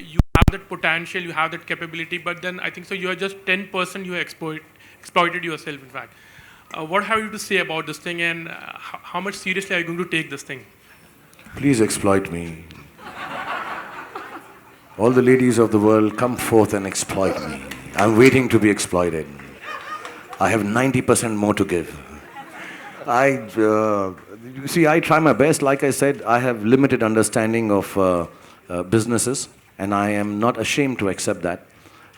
you have that potential, you have that capability, but then I think so you are just 10% you exploited yourself, in fact. What have you to say about this thing, and how much seriously are you going to take this thing? Please exploit me. All the ladies of the world, come forth and exploit me. I'm waiting to be exploited. I have 90% more to give. I try my best. Like I said, I have limited understanding of businesses, and I am not ashamed to accept that.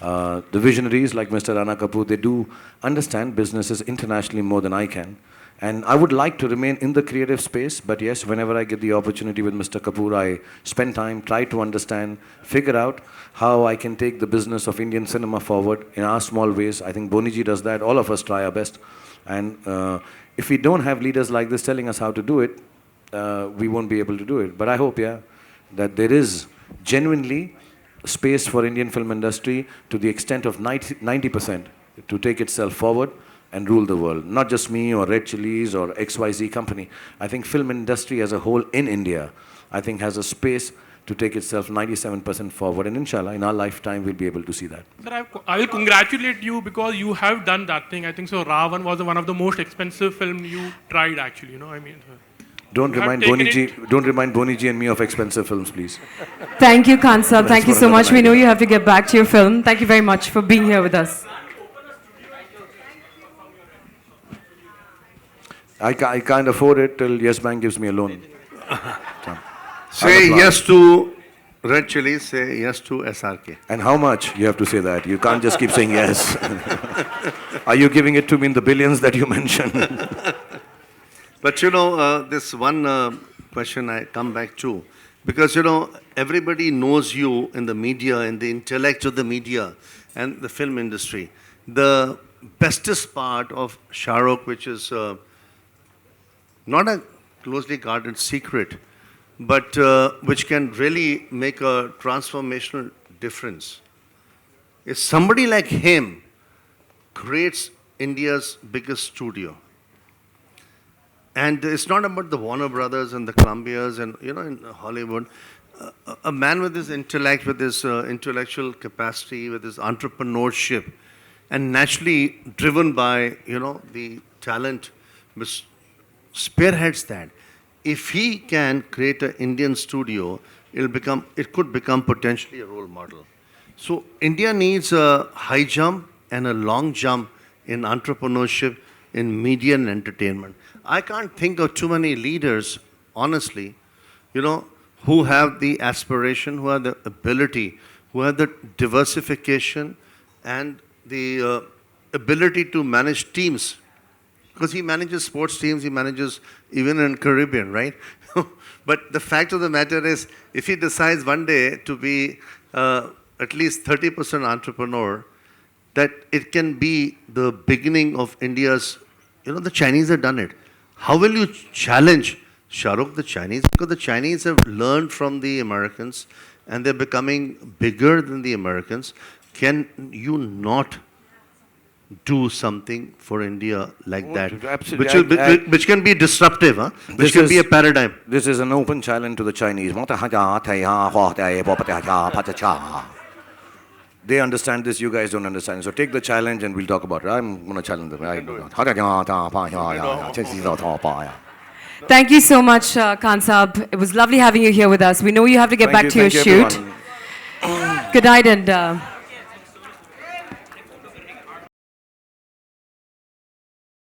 The visionaries like Mr. Rana Kapoor, they do understand businesses internationally more than I can. And I would like to remain in the creative space, but yes, whenever I get the opportunity with Mr. Kapoor, I spend time, try to understand, figure out how I can take the business of Indian cinema forward in our small ways. I think Boniji does that. All of us try our best. And if we don't have leaders like this telling us how to do it, we won't be able to do it. But I hope, that there is genuinely space for Indian film industry to the extent of 90% to take itself forward and rule the world. Not just me or Red Chilies or XYZ company. I think film industry as a whole in India, I think has a space to take itself 97% forward. And inshallah, in our lifetime, we'll be able to see that. Sir, I will congratulate you because you have done that thing. I think so Ravan was one of the most expensive film you tried, actually. Don't remind Boniji and me of expensive films, please. Thank you, Khan Sahab. Thank you so much. We know you have to get back to your film. Thank you very much for being here with us. I can't afford it till Yes Bank gives me a loan. Say yes to Red Chilies, say yes to SRK. And how much? You have to say that. You can't just keep saying yes. Are you giving it to me in the billions that you mentioned? But this one question I come back to, because everybody knows you in the media, in the intellect of the media and the film industry. The bestest part of Shahrukh, which is not a closely guarded secret, but which can really make a transformational difference, is somebody like him creates India's biggest studio. And it's not about the Warner Brothers and the Columbias and, in Hollywood. A man with his intellect, with his intellectual capacity, with his entrepreneurship, and naturally driven by, the talent which spearheads that. If he can create an Indian studio, it could become potentially a role model. So India needs a high jump and a long jump in entrepreneurship, in media and entertainment. I can't think of too many leaders, honestly, who have the aspiration, who have the ability, who have the diversification and the ability to manage teams. Because he manages sports teams, he manages even in Caribbean, right? But the fact of the matter is, if he decides one day to be at least 30% entrepreneur, that it can be the beginning of India's, the Chinese have done it. How will you challenge Shahrukh, the Chinese? Because the Chinese have learned from the Americans and they're becoming bigger than the Americans. Can you not do something for India like that? Absolutely. Which can be disruptive, which can be a paradigm. This is an open challenge to the Chinese. They understand this, you guys don't understand. So take the challenge and we'll talk about it. I'm going to challenge them. Thank you so much, Khan Sahab. It was lovely having you here with us. We know you have to get back to your shoot. Good night and...